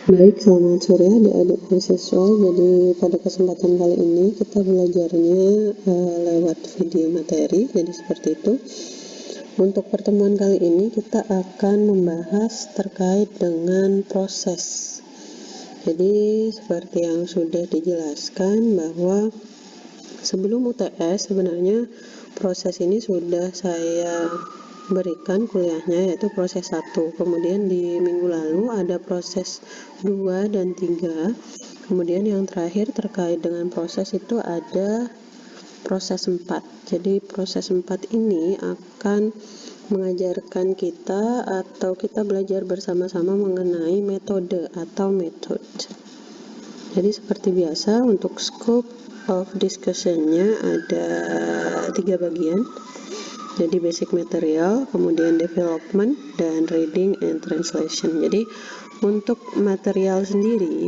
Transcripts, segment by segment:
Baik, selamat sore adik-adik mahasiswa. Jadi pada kesempatan kali ini kita belajarnya lewat video materi. Jadi seperti itu. Untuk pertemuan kali ini kita akan membahas terkait dengan proses. Jadi seperti yang sudah dijelaskan bahwa sebelum UTS sebenarnya proses ini sudah saya berikan kuliahnya, yaitu proses 1. Kemudian di minggu lalu ada proses 2 dan 3. Kemudian yang terakhir terkait dengan proses itu ada proses 4. Jadi proses 4 ini akan mengajarkan kita atau kita belajar bersama-sama mengenai metode atau method. Jadi seperti biasa untuk scope of discussion-nya ada 3 bagian. Jadi basic material, kemudian development, dan reading and translation. Jadi untuk material sendiri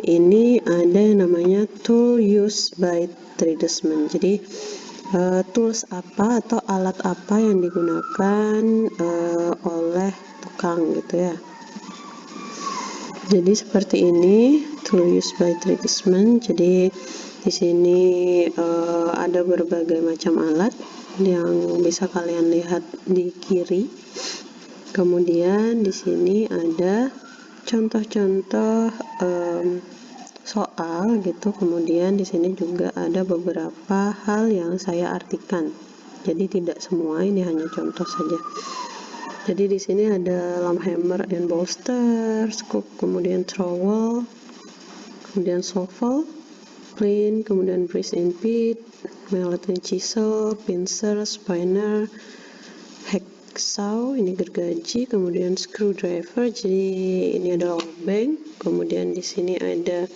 ini ada yang namanya tool used by tradesmen. Jadi tools apa atau alat apa yang digunakan oleh tukang gitu ya. Jadi seperti ini tool used by tradesmen. Jadi di sini ada berbagai macam alat yang bisa kalian lihat di kiri. Kemudian di sini ada contoh-contoh soal gitu. Kemudian di sini juga ada beberapa hal yang saya artikan. Jadi tidak semua, ini hanya contoh saja. Jadi di sini ada lamp hammer and bolster, scoop, kemudian trowel, kemudian shovel, plane, kemudian brace and pit, mallet and chisel, pincer, spinner, hacksaw, ini gergaji, kemudian screwdriver. Jadi ini ada lubang. Kemudian di sini ada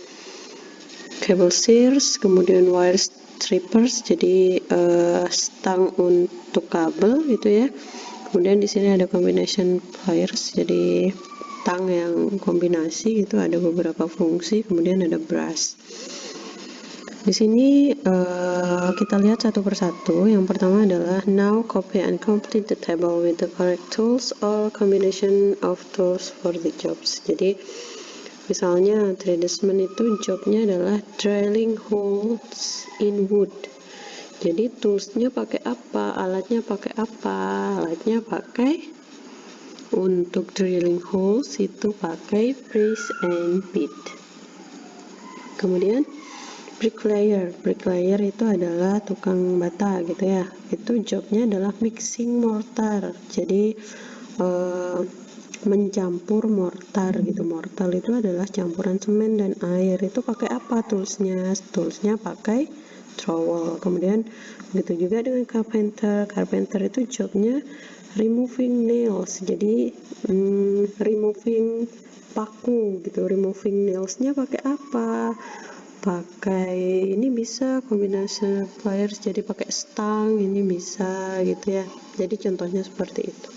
cable shears, kemudian wire strippers, jadi stang untuk kabel gitu ya. Kemudian di sini ada combination pliers, jadi tang yang kombinasi itu ada beberapa fungsi. Kemudian ada brush. Di sini kita lihat satu persatu. Yang pertama adalah now copy and complete the table with the correct tools or combination of tools for the jobs. Jadi misalnya tradesman itu jobnya adalah drilling holes in wood. Jadi toolsnya pakai apa, alatnya pakai apa? Alatnya pakai, untuk drilling holes itu pakai brace and pit. Kemudian bricklayer itu adalah tukang bata gitu ya. Itu jobnya adalah mixing mortar. Jadi mencampur mortar gitu. Mortar itu adalah campuran semen dan air. Itu pakai apa toolsnya? Toolsnya pakai trowel. Kemudian begitu juga dengan carpenter itu jobnya removing nails. Jadi removing paku gitu. Removing nailsnya pakai apa? Pakai ini bisa combination pliers, jadi pakai stang, ini bisa gitu ya. Jadi contohnya seperti itu.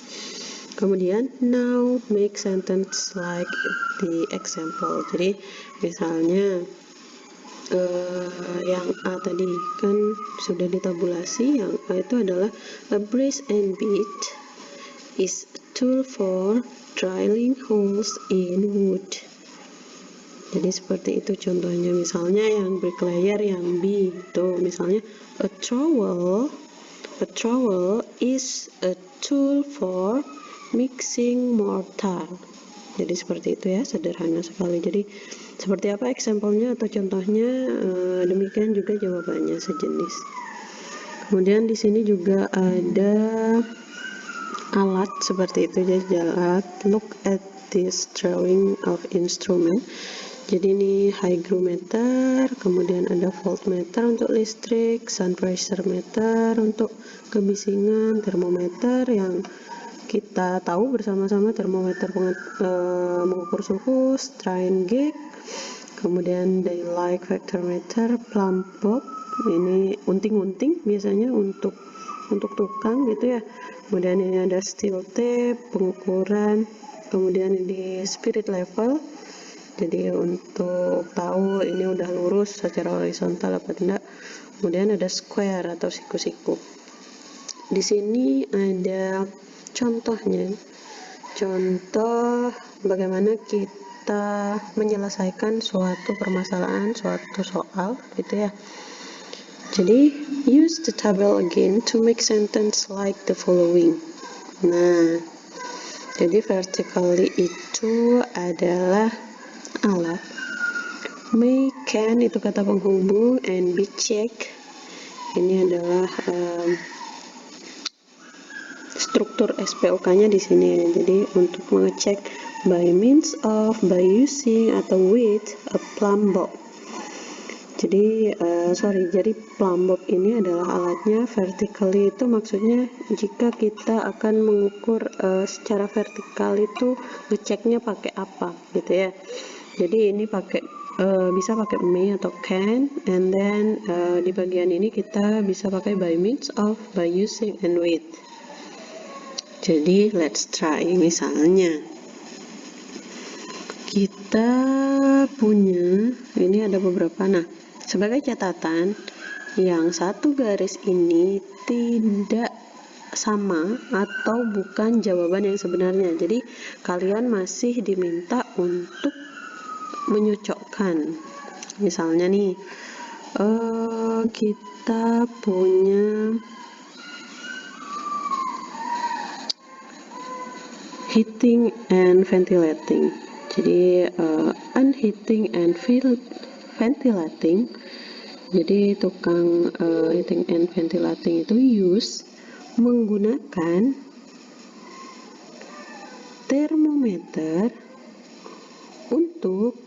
Kemudian now make sentence like the example. Jadi misalnya yang A tadi kan sudah ditabulasi, yang A itu adalah a brace and pit is a tool for drilling holes in wood. Jadi seperti itu contohnya. Misalnya yang bricklayer yang B itu misalnya a trowel is a tool for mixing mortar. Jadi seperti itu ya, sederhana sekali. Jadi seperti apa example-nya atau contohnya, demikian juga jawabannya sejenis. Kemudian di sini juga ada alat seperti itu. Jadi alat, look at this drawing of instrument. Jadi ini hygrometer, kemudian ada voltmeter untuk listrik, sun pressure meter untuk kebisingan, termometer yang kita tahu bersama-sama, termometer mengukur suhu, strain gauge, kemudian daylight factor meter, plumb bob, ini unting-unting biasanya untuk tukang gitu ya. Kemudian ini ada steel tape, pengukuran, kemudian ini spirit level. Jadi untuk tahu ini udah lurus secara horizontal apa tidak. Kemudian ada square atau siku-siku. Di sini ada contohnya. contoh bagaimana kita menyelesaikan suatu permasalahan, suatu soal gitu ya. Jadi use the table again to make sentence like the following. Nah, jadi vertically itu adalah alat, may, can itu kata penghubung, and be check ini adalah struktur SPOK-nya di sini. Jadi untuk mengecek by means of, by using atau with a plumb bob. Jadi jadi plumb bob ini adalah alatnya. Vertically itu maksudnya jika kita akan mengukur secara vertikal itu ngeceknya pakai apa gitu ya. Jadi ini pakai bisa pakai may atau can, and then di bagian ini kita bisa pakai by means of, by using, and with. Jadi let's try. Misalnya kita punya ini ada beberapa. Nah, sebagai catatan, yang satu garis ini tidak sama atau bukan jawaban yang sebenarnya. Jadi kalian masih diminta untuk menyocokkan. Misalnya nih, kita punya heating and ventilating. Jadi unheating and ventilating. Jadi tukang heating and ventilating itu use menggunakan termometer untuk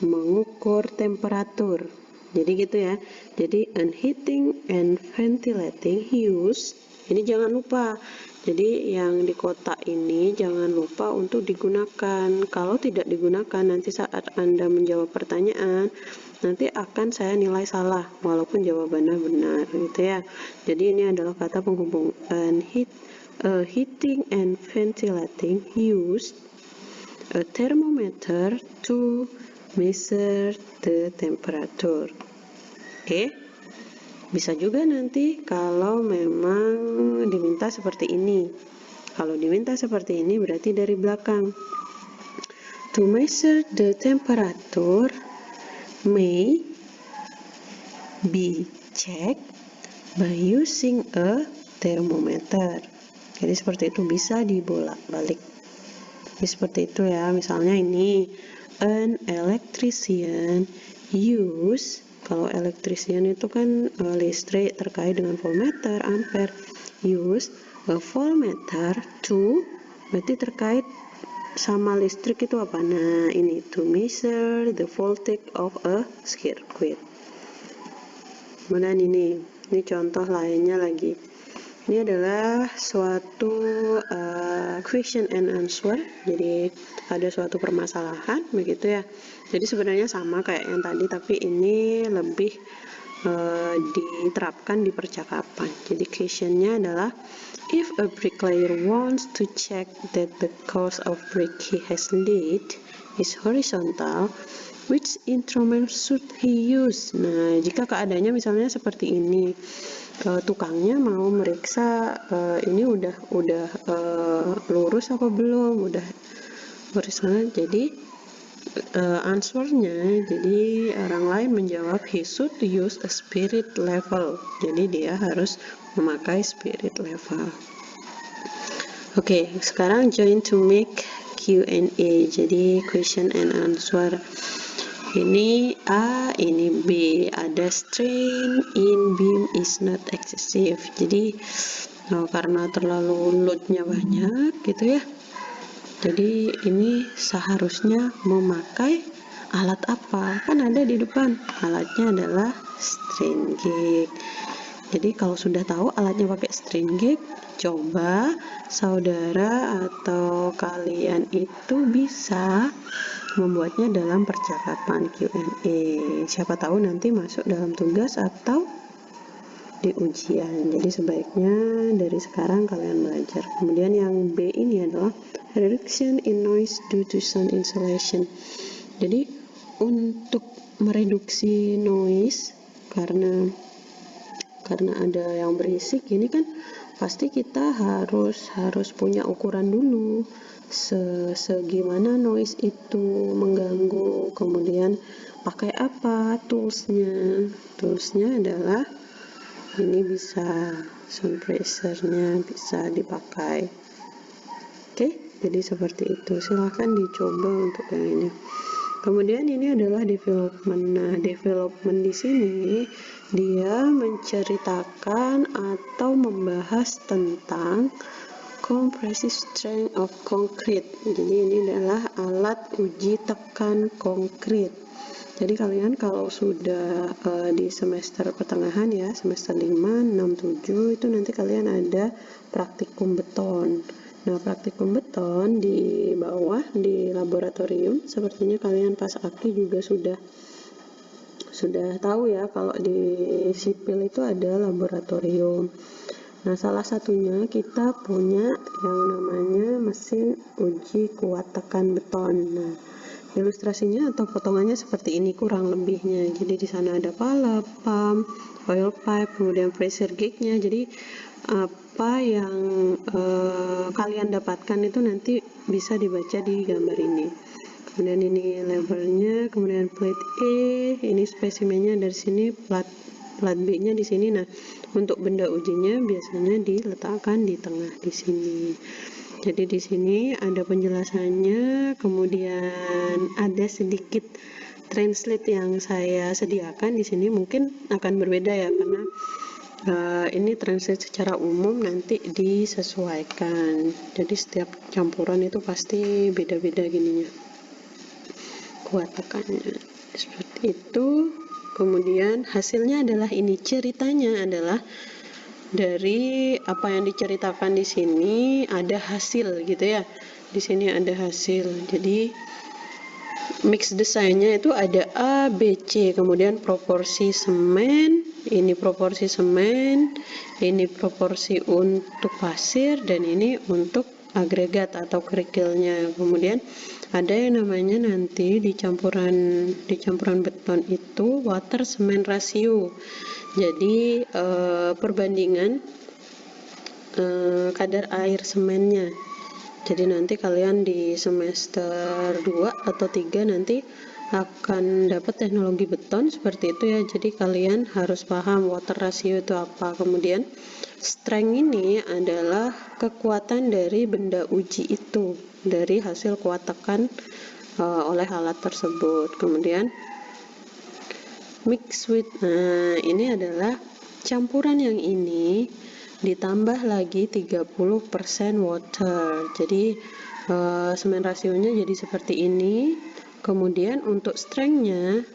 mengukur temperatur. Jadi gitu ya. Jadi unheating and ventilating use. Ini jangan lupa. Jadi yang di kotak ini jangan lupa untuk digunakan. Kalau tidak digunakan, nanti saat Anda menjawab pertanyaan, nanti akan saya nilai salah walaupun jawabannya benar gitu ya. Jadi ini adalah kata penghubung. Heating and ventilating use a thermometer to measure the temperature. Oke. Bisa juga nanti kalau memang diminta seperti ini. Kalau diminta seperti ini berarti dari belakang. To measure the temperature may be checked by using a thermometer. Jadi seperti itu, bisa dibolak-balik. Jadi seperti itu ya. Misalnya ini, an electrician use, kalau electrician itu kan listrik terkait dengan voltmeter, ampere, use a voltmeter to, berarti terkait sama listrik itu apa? Nah, ini to measure the voltage of a circuit. Kemudian ini contoh lainnya lagi. Ini adalah suatu question and answer. Jadi ada suatu permasalahan begitu ya. Jadi sebenarnya sama kayak yang tadi, tapi ini lebih diterapkan di percakapan. Jadi questionnya adalah, if a bricklayer wants to check that the course of brick he has laid is horizontal, which instrument should he use? Nah, jika keadaannya misalnya seperti ini, tukangnya mau meriksa ini udah lurus apa belum, udah horizontal. Jadi answernya, jadi orang lain menjawab he should use a spirit level. Jadi dia harus memakai spirit level. Oke, sekarang join to make Q&A. Jadi question and answer. Ini A, ini B. Ada strain in beam is not excessive. Jadi karena terlalu loadnya banyak gitu ya. Jadi ini seharusnya memakai alat apa? Kan ada di depan. Alatnya adalah strain gauge. Jadi kalau sudah tahu alatnya pakai strain gauge, coba saudara atau kalian itu bisa membuatnya dalam percakapan Q&A. Siapa tahu nanti masuk dalam tugas atau di ujian. Jadi sebaiknya dari sekarang kalian belajar. Kemudian yang B ini adalah reduction in noise due to sound insulation. Jadi untuk mereduksi noise karena ada yang berisik, ini kan pasti kita harus punya ukuran dulu. segimana noise itu mengganggu, kemudian pakai apa toolsnya. Toolsnya adalah ini, bisa sound pressure-nya bisa dipakai. Oke, jadi seperti itu, silahkan dicoba untuk yang ini. Kemudian ini adalah development. Nah, development di sini dia menceritakan atau membahas tentang compressive strength of concrete. Jadi ini adalah alat uji tekan konkrit. Jadi kalian kalau sudah di semester pertengahan ya, semester 5, 6, 7 itu nanti kalian ada praktikum beton. Nah, praktikum beton di bawah di laboratorium, sepertinya kalian pas akti juga sudah tahu ya, kalau di sipil itu ada laboratorium. Nah, salah satunya kita punya yang namanya mesin uji kuat tekan beton. Nah, ilustrasinya atau potongannya seperti ini kurang lebihnya. Jadi di sana ada pala, pump, oil pipe, kemudian pressure gauge-nya. Jadi apa yang kalian dapatkan itu nanti bisa dibaca di gambar ini. Kemudian ini levelnya, kemudian plate A, ini spesimennya dari sini, plat B-nya di sini. Nah, untuk benda ujinya biasanya diletakkan di tengah di sini. Jadi di sini ada penjelasannya, kemudian ada sedikit translate yang saya sediakan di sini, mungkin akan berbeda ya, karena ini translate secara umum, nanti disesuaikan. Jadi setiap campuran itu pasti beda-beda gininya, kuat tekannya seperti itu. Kemudian hasilnya adalah ini, ceritanya adalah dari apa yang diceritakan di sini ada hasil gitu ya. Di sini ada hasil. Jadi mix desainnya itu ada A, B, C, kemudian proporsi semen, ini proporsi semen, ini proporsi untuk pasir, dan ini untuk agregat atau kerikilnya. Kemudian ada yang namanya nanti di campuran beton itu water semen ratio. Jadi perbandingan kadar air semennya. Jadi nanti kalian di semester 2 atau 3 nanti akan dapat teknologi beton seperti itu ya. Jadi kalian harus paham water ratio itu apa. Kemudian strength ini adalah kekuatan dari benda uji itu, dari hasil kuat tekan oleh alat tersebut. Kemudian mix with, nah ini adalah campuran yang ini ditambah lagi 30% water. Jadi semen rasionya jadi seperti ini. Kemudian untuk strength-nya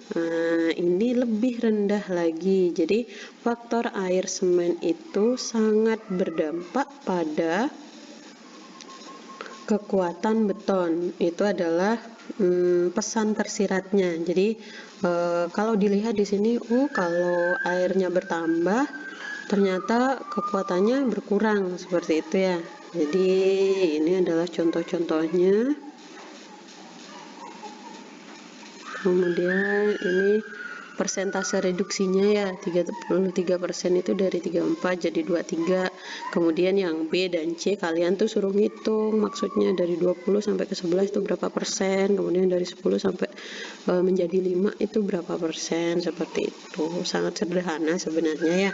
ini lebih rendah lagi. Jadi faktor air semen itu sangat berdampak pada kekuatan beton. Itu adalah pesan tersiratnya. Jadi kalau dilihat di sini, kalau airnya bertambah, ternyata kekuatannya berkurang seperti itu ya. Jadi ini adalah contoh-contohnya. Kemudian ini persentase reduksinya ya, 33% itu dari 34 jadi 23. Kemudian yang B dan C kalian tuh suruh ngitung, maksudnya dari 20 sampai ke 11 itu berapa persen, kemudian dari 10 sampai menjadi 5 itu berapa persen, seperti itu. Sangat sederhana sebenarnya ya.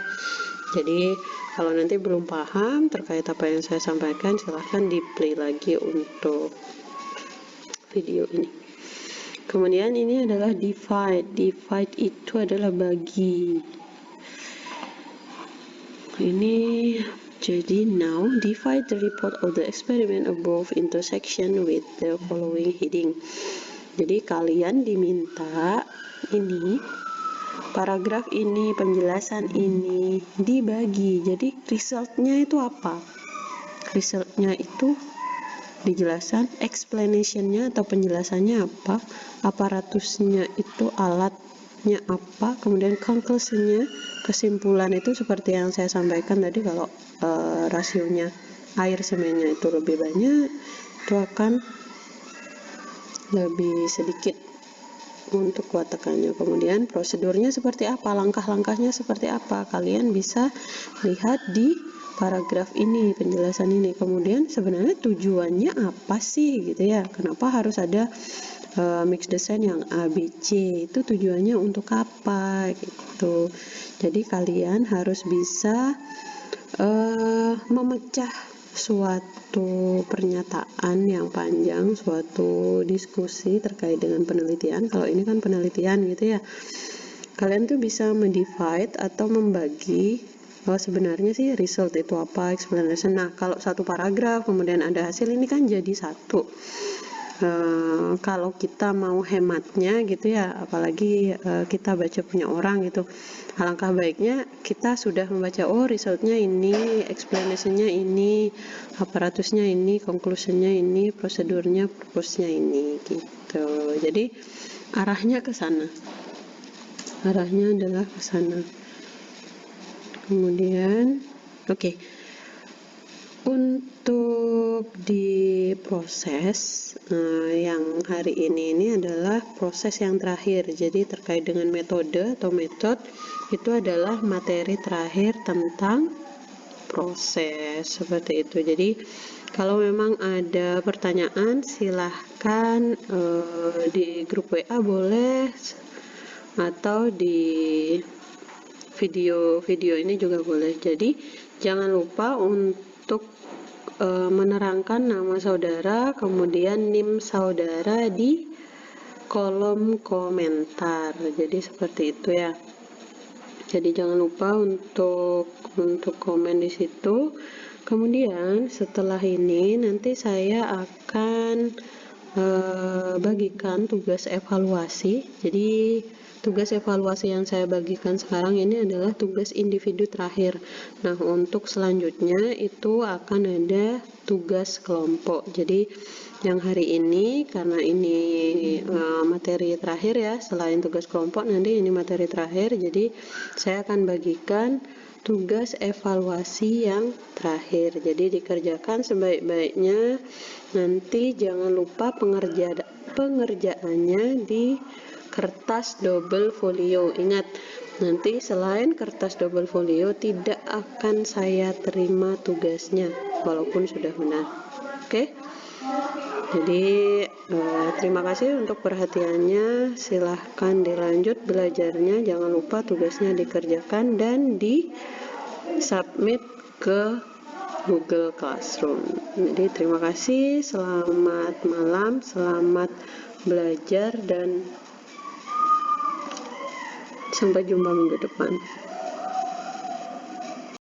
Jadi kalau nanti belum paham terkait apa yang saya sampaikan, silahkan di play lagi untuk video ini. Kemudian ini adalah divide. Divide itu adalah bagi. Ini jadi now divide the report of the experiment above into section with the following heading. Jadi kalian diminta ini paragraf ini, penjelasan ini dibagi. Jadi resultnya itu apa? Resultnya itu dijelasan, explanationnya atau penjelasannya apa, aparatusnya itu alatnya apa, kemudian conclusionnya, kesimpulan itu seperti yang saya sampaikan tadi. Kalau rasionya air semennya itu lebih banyak, itu akan lebih sedikit untuk kuat tekannya. Kemudian prosedurnya seperti apa, langkah-langkahnya seperti apa, kalian bisa lihat di paragraf ini, penjelasan ini. Kemudian sebenarnya tujuannya apa sih gitu ya, kenapa harus ada mix design yang A, B, C, itu tujuannya untuk apa gitu. Jadi kalian harus bisa memecah suatu pernyataan yang panjang, suatu diskusi terkait dengan penelitian. Kalau ini kan penelitian gitu ya, kalian tuh bisa mendivide atau membagi sebenarnya sih result itu apa, explanation. Nah, kalau satu paragraf kemudian ada hasil, ini kan jadi satu. Kalau kita mau hematnya gitu ya, apalagi kita baca punya orang gitu, alangkah baiknya kita sudah membaca, oh resultnya ini, explanationnya ini, aparatusnya ini, conclusionnya ini, prosedurnya, purpose-nya ini gitu. Jadi arahnya ke sana, arahnya adalah ke sana. Kemudian oke. Untuk di proses yang hari ini adalah proses yang terakhir. Jadi terkait dengan metode atau metode, itu adalah materi terakhir tentang proses, seperti itu. Jadi kalau memang ada pertanyaan silahkan di grup WA boleh, atau di video ini juga boleh. Jadi jangan lupa untuk menerangkan nama saudara, kemudian NIM saudara di kolom komentar. Jadi seperti itu ya. Jadi jangan lupa untuk komen di situ. Kemudian setelah ini nanti saya akan bagikan tugas evaluasi. Jadi tugas evaluasi yang saya bagikan sekarang ini adalah tugas individu terakhir. Nah, untuk selanjutnya itu akan ada tugas kelompok. Jadi yang hari ini, karena ini materi terakhir ya, selain tugas kelompok nanti ini materi terakhir, jadi saya akan bagikan tugas evaluasi yang terakhir. Jadi dikerjakan sebaik-baiknya. Nanti jangan lupa pengerjaannya di kertas double folio. Ingat, nanti selain kertas double folio tidak akan saya terima tugasnya walaupun sudah benar. Oke? Jadi terima kasih untuk perhatiannya. Silahkan dilanjut belajarnya. Jangan lupa tugasnya dikerjakan dan di submit ke Google Classroom. Jadi terima kasih, selamat malam, selamat belajar, dan sampai jumpa minggu depan.